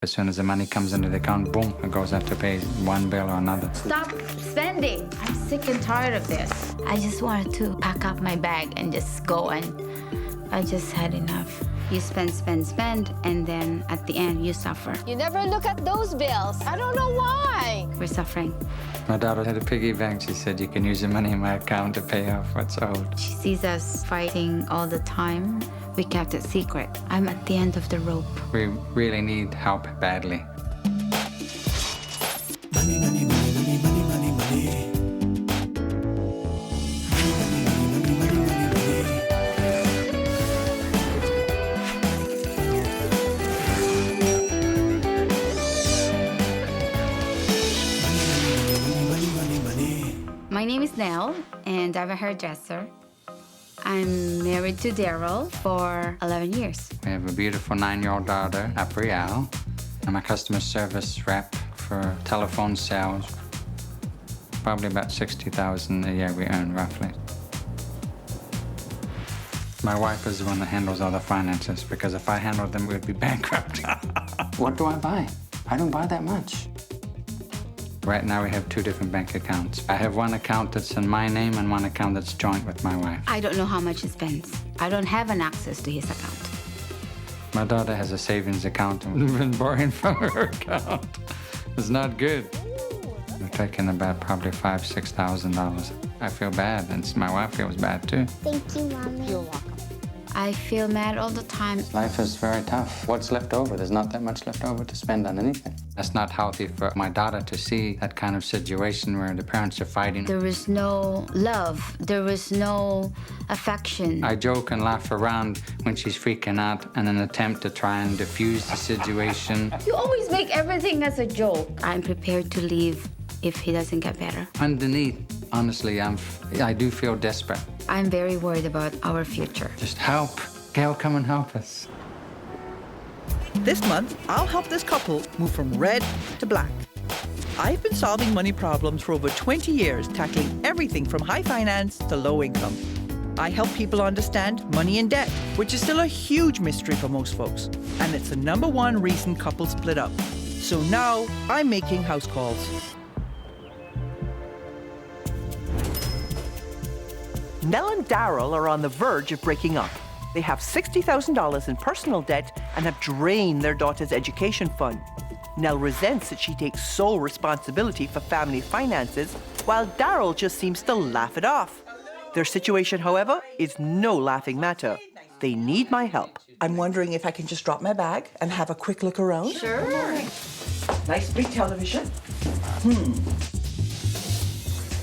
As soon as the money comes into the account, boom, it goes out to pay one bill or another. Stop spending. I'm sick and tired of this. I just wanted to pack up my bag and just go, and I just had enough. You spend, and then at the end, you suffer. You never look at those bills. I don't know why. We're suffering. My daughter had a piggy bank. She said, you can use the money in my account to pay off what's owed. She sees us fighting all the time. We kept it secret. I'm at the end of the rope. We really need help badly. Money, money, money, money, money, money, money. My name is Nell, and I'm a hairdresser. I'm married to Darryl for 11 years. We have a beautiful 9-year-old daughter, Darryl. I'm a customer service rep for telephone sales. Probably about $60,000 a year we earn, roughly. My wife is the one that handles all the finances, because if I handled them, we'd be bankrupt. What do I buy? I don't buy that much. Right now, we have 2 different bank accounts. I have one account that's in my name and one account that's joint with my wife. I don't know how much he spends. I don't have an access to his account. My daughter has a savings account, and we've been borrowing from her account. It's not good. We're taking about probably $5,000, $6,000. I feel bad, and my wife feels bad too. Thank you, Mommy. You're welcome. I feel mad all the time. Life is very tough. What's left over? There's not that much left over to spend on anything. That's not healthy for my daughter to see that kind of situation where the parents are fighting. There is no love. There is no affection. I joke and laugh around when she's freaking out in an attempt to try and diffuse the situation. You always make everything as a joke. I'm prepared to leave if he doesn't get better. Underneath, honestly, I do feel desperate. I'm very worried about our future. Just help. Gail, come and help us. This month, I'll help this couple move from red to black. I've been solving money problems for over 20 years, tackling everything from high finance to low income. I help people understand money and debt, which is still a huge mystery for most folks. And it's the #1 reason couples split up. So now, I'm making house calls. Nell and Darrell are on the verge of breaking up. They have $60,000 in personal debt and have drained their daughter's education fund. Nell resents that she takes sole responsibility for family finances, while Darryl just seems to laugh it off. Their situation, however, is no laughing matter. They need my help. I'm wondering if I can just drop my bag and have a quick look around. Sure. Nice big television.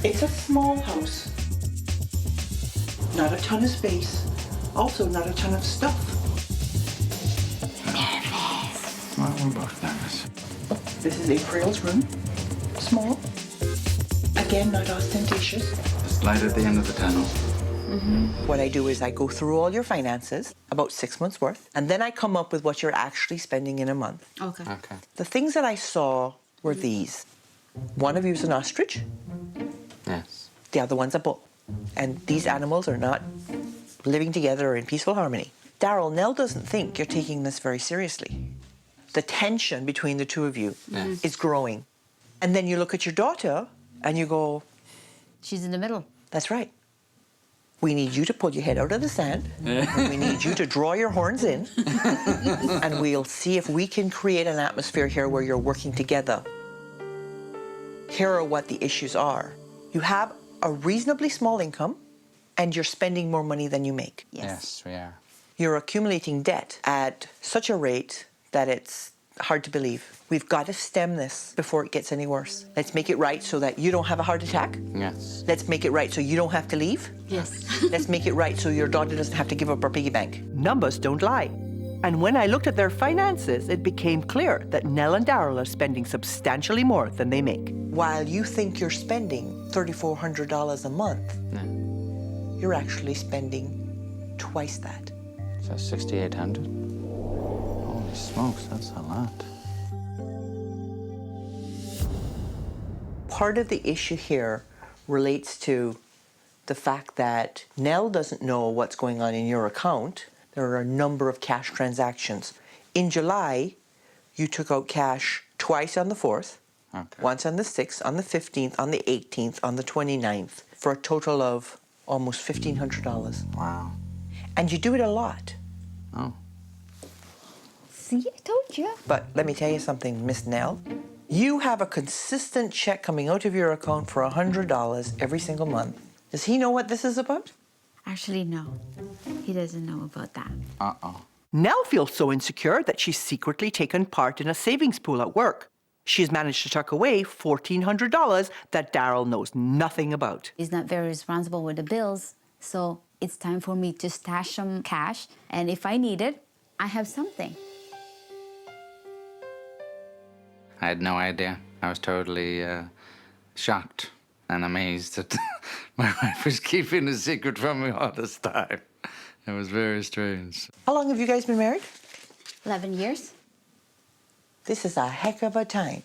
It's a small house. Not a ton of space. Also not a ton of stuff. Nervous. Well, we're both nervous. This is April's room. Small. Again, not ostentatious. Just light at the end of the tunnel. What I do is I go through all your finances, about 6 months worth, and then I come up with what you're actually spending in a month. Okay. Okay. The things that I saw were these. One of you is an ostrich. Yes. The other one's a bull. And these animals are not living together or in peaceful harmony. Darryl, Nell doesn't think you're taking this very seriously. The tension between the two of you is growing. And then you look at your daughter and you go, She's in the middle. that's right. We need you to pull your head out of the sand. We need you to draw your horns in. And we'll see if we can create an atmosphere here where you're working together. Here are what the issues are. You have a reasonably small income, and you're spending more money than you make. Yes, we are. You're accumulating debt at such a rate that it's hard to believe. We've got to stem this before it gets any worse. Let's make it right so that you don't have a heart attack. Yes. Let's make it right so you don't have to leave. Yes. Let's make it right so your daughter doesn't have to give up her piggy bank. Numbers don't lie. And when I looked at their finances, it became clear that Nell and Darryl are spending substantially more than they make. While you think you're spending $3,400 a month, you're actually spending twice that. So 6,800. Holy smokes, that's a lot. Part of the issue here relates to the fact that Nell doesn't know what's going on in your account. There are a number of cash transactions. In July, you took out cash twice on the 4th, Okay. once on the 6th, on the 15th, on the 18th, on the 29th, for a total of almost $1,500. Wow. And you do it a lot. Oh. See, I told you. But let me tell you something, Miss Nell. You have a consistent check coming out of your account for $100 every single month. Does he know what this is about? Actually, no. He doesn't know about that. Uh-oh. Nell feels so insecure that she's secretly taken part in a savings pool at work. She's managed to tuck away $1,400 that Darryl knows nothing about. He's not very responsible with the bills, so it's time for me to stash some cash, and if I need it, I have something. I had no idea. I was totally shocked and amazed that my wife was keeping a secret from me all this time. It was very strange. How long have you guys been married? 11 years? This is a heck of a time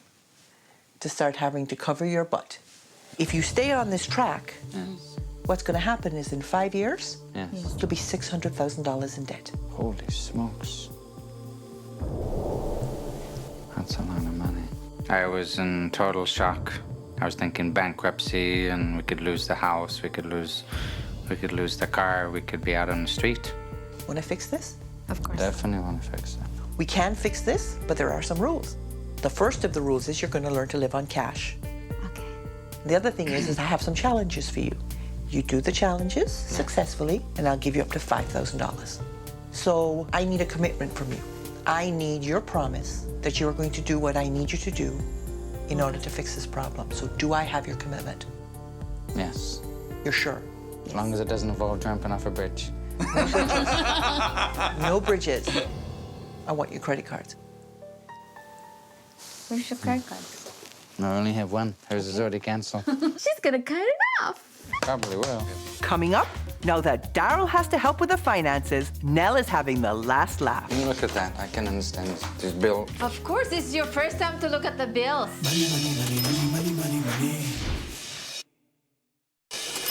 to start having to cover your butt. If you stay on this track, Yes. what's going to happen is in 5 years, Yes. you'll be $600,000 in debt. Holy smokes. That's a lot of money. I was in total shock. I was thinking bankruptcy, and we could lose the house, we could lose the car, we could be out on the street. Want to fix this? Of course. Definitely want to fix it. We can fix this, but there are some rules. The first of the rules is you're going to learn to live on cash. Okay. The other thing is I have some challenges for you. You do the challenges successfully, and I'll give you up to $5,000. So I need a commitment from you. I need your promise that you are going to do what I need you to do in order to fix this problem. So do I have your commitment? Yes. You're sure? As long as it doesn't involve jumping off a bridge. No bridges. I want your credit cards. Where's your credit card? I only have one. Hers is already canceled. She's gonna cut it off. Probably will. Coming up, now that Darryl has to help with the finances, Nell is having the last laugh. Look at that. I can understand this bill. Of course, this is your first time to look at the bills. Money, money, money, money, money, money, money.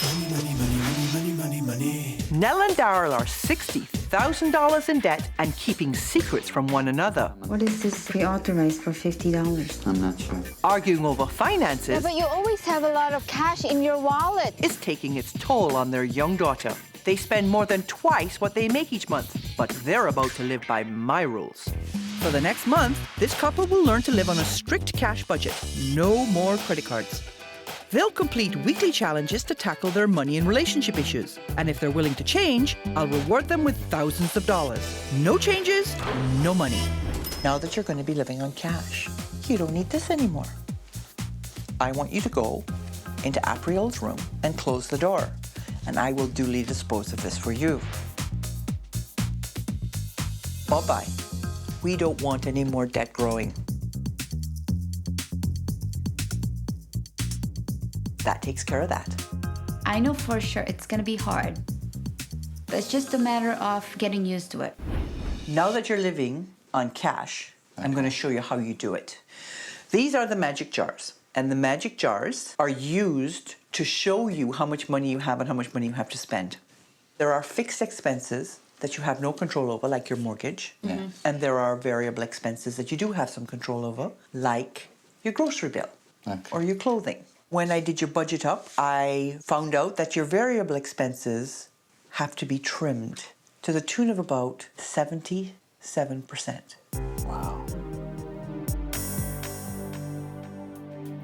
Money, money, money, money, money, money, money. Nell and Darryl are $60,000 in debt and keeping secrets from one another. What is this pre-authorized for $50? I'm not sure. Arguing over Yeah, finances but you always have a lot of cash in your wallet. is taking its toll on their young daughter. They spend more than twice what they make each month, but they're about to live by my rules. For the next month, this couple will learn to live on a strict cash budget. No more credit cards. They'll complete weekly challenges to tackle their money and relationship issues. And if they're willing to change, I'll reward them with thousands of dollars. No changes, no money. Now that you're going to be living on cash, you don't need this anymore. I want you to go into April's room and close the door, and I will duly dispose of this for you. Bye-bye. We don't want any more debt growing. That takes care of that. I know for sure it's gonna be hard. But it's just a matter of getting used to it. Now that you're living on cash, I'm going to show you how you do it. These are the magic jars, and the magic jars are used to show you how much money you have and how much money you have to spend. There are fixed expenses that you have no control over, like your mortgage, and there are variable expenses that you do have some control over, like your grocery bill or your clothing. When I did your budget up, I found out that your variable expenses have to be trimmed to the tune of about 77%. Wow.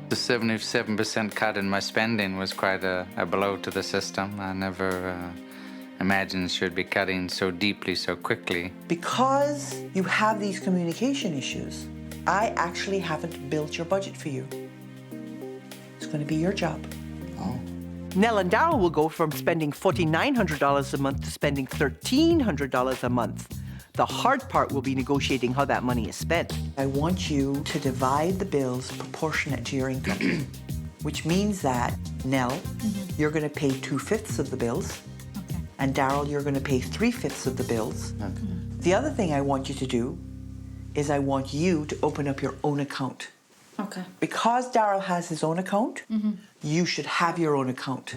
The 77% cut in my spending was quite a blow to the system. I never imagined she'd be cutting so deeply so quickly. Because you have these communication issues, I actually haven't built your budget for you. It's going to be your job. Oh. Nell and Darryl will go from spending $4,900 a month to spending $1,300 a month. The hard part will be negotiating how that money is spent. I want you to divide the bills proportionate to your income, which means that, Nell, you're going to pay 2/5 of the bills, and Darryl, you're going to pay 3/5 of the bills. The other thing I want you to do is I want you to open up your own account. Okay. Because Darryl has his own account, you should have your own account.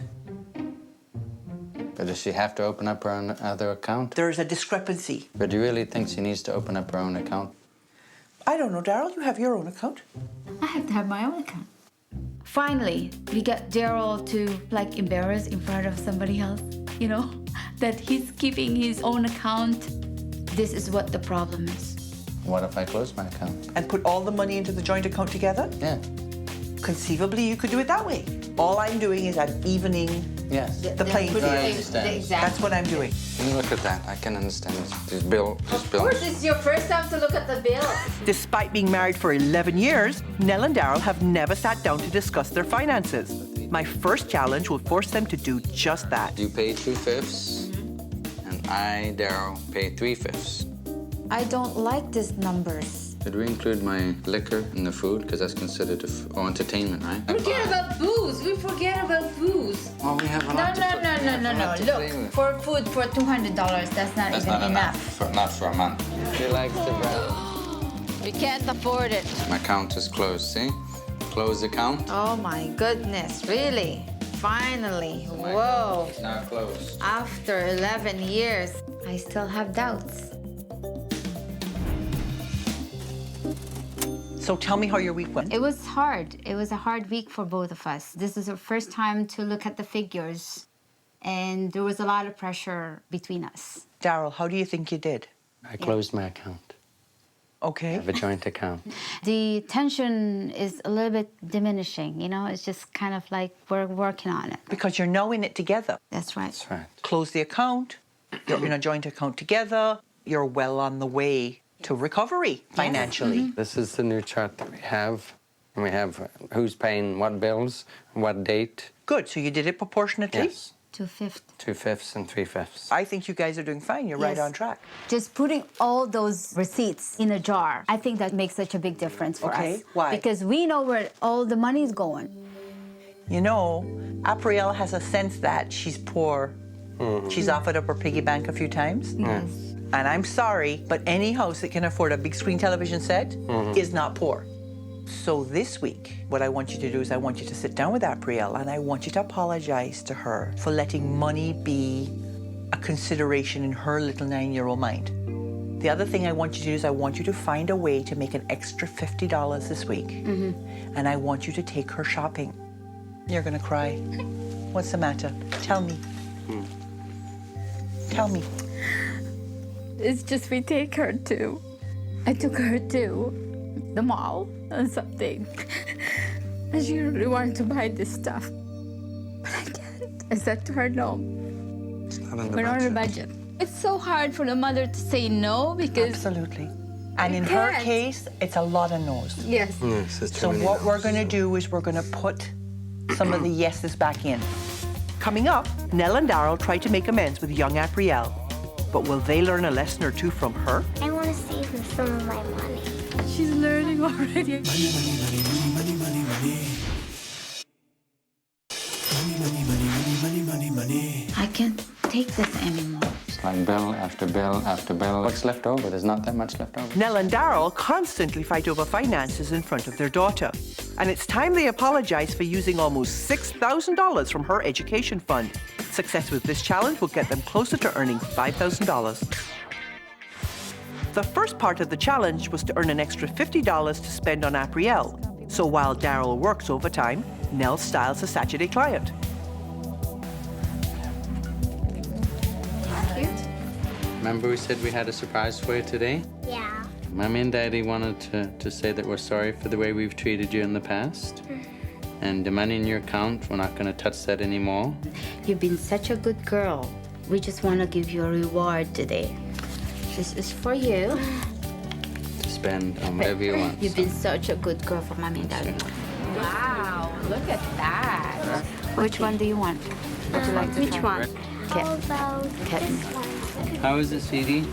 But does she have to open up her own other account? There's a discrepancy. But do you really think she needs to open up her own account? I don't know, Darryl, you have your own account. I have to have my own account. Finally, we got Darryl to like embarrass in front of somebody else, you know, that he's keeping his own account. This is what the problem is. What if I close my account? And put all the money into the joint account together? Yeah. Conceivably, you could do it that way. All I'm doing is I'm evening Yes. the playing I field. understand. That's what I'm doing. Look at that. I can understand this. This bill. Of course, it's your first time to look at the bill. Despite being married for 11 years, Nell and Darryl have never sat down to discuss their finances. My first challenge will force them to do just that. You pay 2/5, and I, Darryl, pay 3/5. I don't like these numbers. Did we include my liquor in the food? Because that's considered or entertainment, right? Forget about booze. We forget about booze. Well, we have a lot to put- we have a lot to play Look, with. for food for $200, that's not That's even not enough. not for a month. She likes the bread. We can't afford it. My account is closed, see? Close the account. Oh my goodness, really? Finally, whoa. It's now closed. After 11 years, I still have doubts. So tell me how your week went. It was hard. It was a hard week for both of us. This is our first time to look at the figures, and there was a lot of pressure between us. Darryl, how do you think you did? I closed my account. I Okay. have a joint account. The tension is a little bit diminishing, you know? It's just kind of like we're working on it. Because you're now in it together. That's right. That's right. Close the account, you're in a joint account together, you're well on the way to recovery financially. This is the new chart that we have. And we have who's paying what bills, what date. Good, so you did it proportionately? Yes. 2/5. 2/5 and 3/5. I think you guys are doing fine. You're right Yes. on track. Just putting all those receipts in a jar, I think that makes such a big difference for Okay, us. why? Because we know where all the money's going. You know, Apriel has a sense that she's poor. She's offered up her piggy bank a few times. Yes. And I'm sorry, but any house that can afford a big screen television set is not poor. So this week, what I want you to do is I want you to sit down with Apriel and I want you to apologize to her for letting money be a consideration in her little 9-year-old mind. The other thing I want you to do is I want you to find a way to make an extra $50 this week. And I want you to take her shopping. You're gonna cry. What's the matter? Tell me. Tell me. It's just we take her to. I took her to the mall or something. And she really wanted to buy this stuff. But I can't. I said to her, no. It's not on the We're not on a budget. It's so hard for the mother to say no because. Absolutely. And in her can't. case, it's a lot of no's. Yes. So what we're going to do is we're going to put some of the yeses back in. Coming up, Nell and Darryl try to make amends with young Apriel. But will they learn a lesson or two from her? I want to save him some of my money. She's learning already. Money, money, money, money, money, money, money. Money, money, money, money, money, money, money. I can't take this anymore. It's like bill after bill after bill. What's left over? There's not that much left over. Nell and Darryl constantly fight over finances in front of their daughter. And it's time they apologize for using almost $6,000 from her education fund. Success with this challenge will get them closer to earning $5,000. The first part of the challenge was to earn an extra $50 to spend on Apriel. So while Darryl works overtime, Nell styles a Saturday client. Remember we said we had a surprise for you today? Yeah. Mommy and Daddy wanted to say that we're sorry for the way we've treated you in the past. And the money in your account, we're not going to touch that anymore. You've been such a good girl. We just want to give you a reward today. This is for you. To spend on whatever you want. You've been such a good girl for Mommy and Daddy. Wow, look at that. Which one do you want? Would you like to Which try? one? How about Kitten. this one? How is it, sweetie?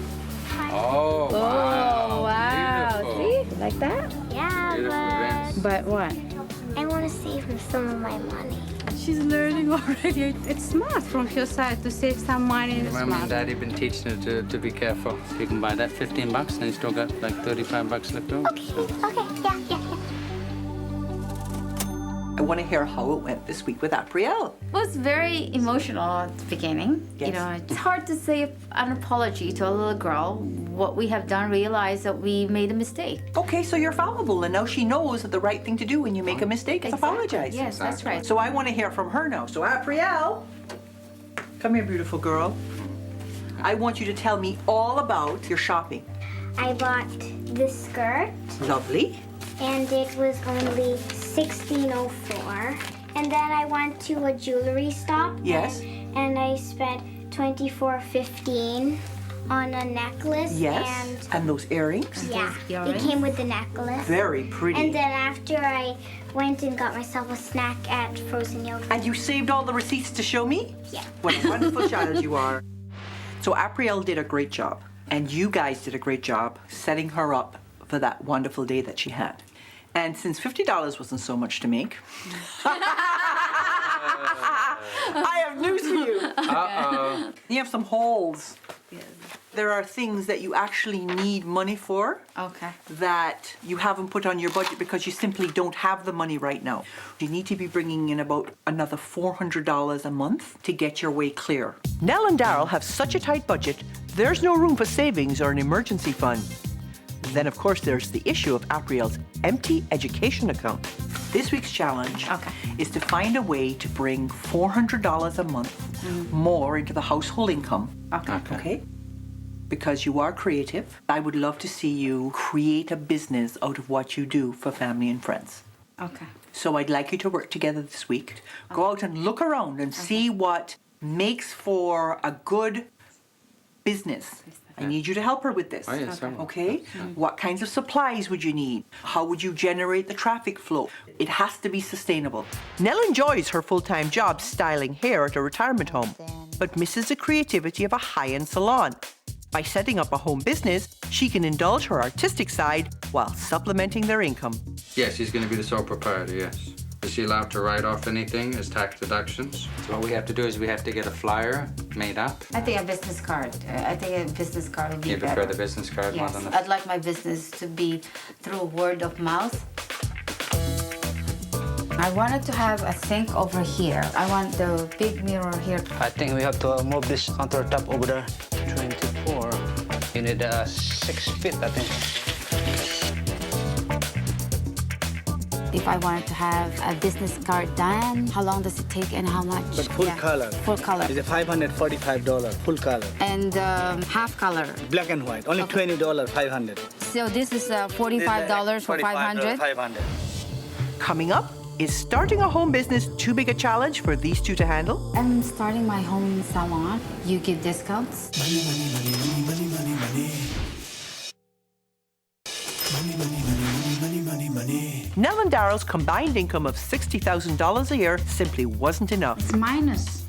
Oh, wow. Oh, wow. Beautiful. See? You like that? Yeah, Beautiful, But what? but I want to save him some of my money. She's learning already. It's smart from your side to save some money. It's Mommy and smart. Daddy been teaching her to be careful. You can buy that $15 and you still got like $35 left over. Okay, okay, yeah. I want to hear how it went this week with April. It was very emotional at the beginning. Yes. You know, it's hard to say an apology to a little girl. What we have done, realize that we made a mistake. Okay, so you're fallible, and now she knows that the right thing to do when you make a mistake is Exactly. apologize. Yes, that's right. So I want to hear from her now. So April, come here, beautiful girl. I want you to tell me all about your shopping. I bought this skirt, Lovely. and it was only $16.04. And then I went to a jewelry shop. Yes. And I spent $24.15 on a necklace. Yes. And those earrings. Yeah, earrings? it came with the necklace. Very pretty. And then after I went and got myself a snack at Frozen Yogurt. And you saved all the receipts to show me? Yeah. What a wonderful child you are. So April did a great job, and you guys did a great job setting her up for that wonderful day that she had. And since $50 wasn't so much to make, I have news for you. Uh-oh. You have some holes. There are things that you actually need money for Okay. that you haven't put on your budget because you simply don't have the money right now. You need to be bringing in about another $400 a month to get your way clear. Nell and Darryl have such a tight budget, there's no room for savings or an emergency fund. Then, of course, there's the issue of April's empty education account. This week's challenge is to find a way to bring $400 a month more into the household income. Okay? Because you are creative, I would love to see you create a business out of what you do for family and friends. Okay. So I'd like you to work together this week. Go out and look around and see what makes for a good business. I need you to help her with this. Oh, yes, I will. Okay? What kinds of supplies would you need? How would you generate the traffic flow? It has to be sustainable. Nell enjoys her full-time job styling hair at a retirement home, but misses the creativity of a high-end salon. By setting up a home business, she can indulge her artistic side while supplementing their income. Yes, she's going to be the sole proprietor, yes. Is she allowed to write off anything as tax deductions? So what we have to do is we have to get a flyer made up. I think a business card. I think a business card would be You better. prefer the business card more Yes, than the... I'd like my business to be through word of mouth. I wanted to have a sink over here. I want the big mirror here. I think we have to move this countertop over there. 24. You need 6 feet, I think. If I wanted to have a business card done, how long does it take and how much? But full color. Full color. It's a $545, full color. And half color. Black and white, only Okay. $20, 500. So this is $45 for 500. 500. Coming up, is starting a home business too big a challenge for these two to handle? I'm starting my home salon. You give discounts? Money, money, money, money, money, money, money. Money, money, money, money, money, money, money. Nell and Darryl's combined income of $60,000 a year simply wasn't enough. It's minus.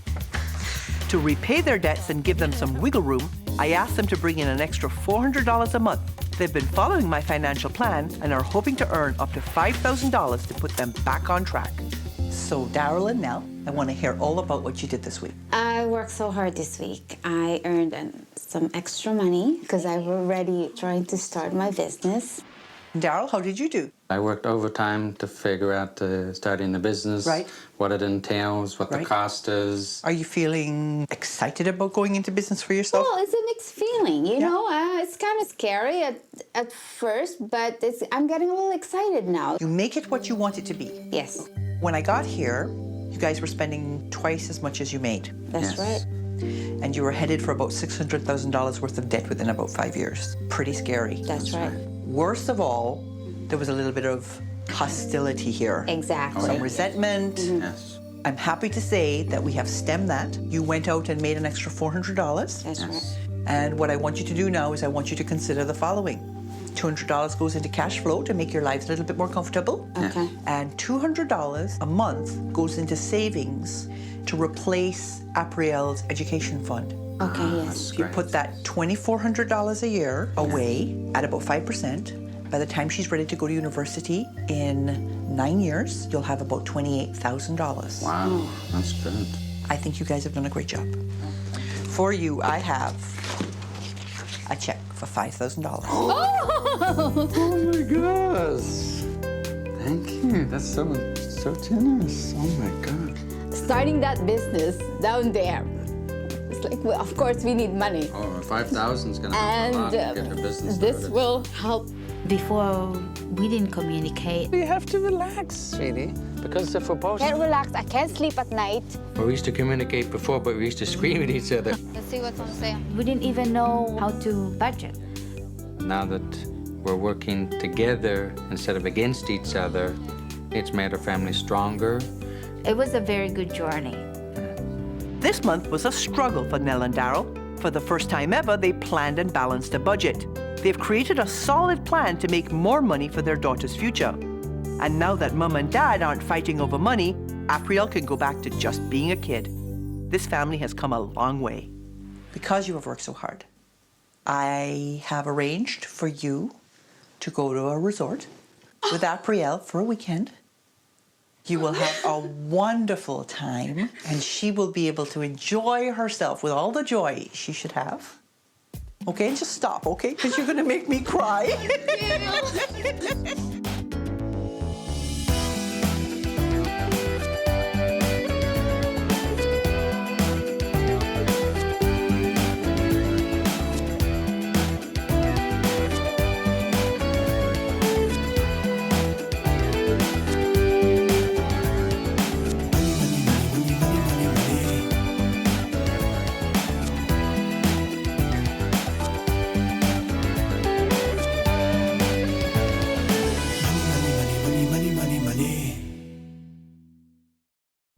To repay their debts and give them some wiggle room, I asked them to bring in an extra $400 a month. They've been following my financial plan and are hoping to earn up to $5,000 to put them back on track. So, Darryl and Nell, I want to hear all about what you did this week. I worked so hard this week. I earned some extra money because I was already trying to start my business. Darryl, how did you do? I worked overtime to figure out starting the business, Right. what it entails, what the Right. cost is. Are you feeling excited about going into business for yourself? Well, it's a mixed feeling, you know. It's kind of scary at first, but I'm getting a little excited now. You make it what you want it to be. Yes, When I got here, you guys were spending twice as much as you made. that's Yes. right. And you were headed for about $600,000 worth of debt within about 5 years. Pretty scary. That's right. Worst of all, there was a little bit of hostility here. Exactly. Some resentment. Yes. I'm happy to say that we have stemmed that. You went out and made an extra $400. That's right. And what I want you to do now is I want you to consider the following. $200 goes into cash flow to make your lives a little bit more comfortable. Okay. And $200 a month goes into savings to replace April's education fund. Okay, yes. You put that $2,400 a year away at about 5%. By the time she's ready to go to university in 9 years, you'll have about $28,000. Wow, that's good. I think you guys have done a great job. For you, I have a check for $5,000. Oh my gosh. Thank you. you. That's so generous. Oh my God. Starting that business down there, it's like, well, of course, we need money. Oh, 5,000 is gonna help a lot to get her business this started. will help. Before, we didn't communicate. You have to relax, sweetie, because if we're both... Can't relax. I can't sleep at night. Well, we used to communicate before, but we used to scream at each other. Let's see what's on sale. We didn't even know how to budget. Now that we're working together instead of against each other, it's made our family stronger. It was a very good journey. This month was a struggle for Nell and Darryl. For the first time ever, they planned and balanced a budget. They've created a solid plan to make more money for their daughter's future. And now that Mom and Dad aren't fighting over money, April can go back to just being a kid. This family has come a long way. Because you have worked so hard, I have arranged for you to go to a resort with April for a weekend. You will have a wonderful time, and she will be able to enjoy herself with all the joy she should have. Okay, just stop, okay? Because you're going to make me cry.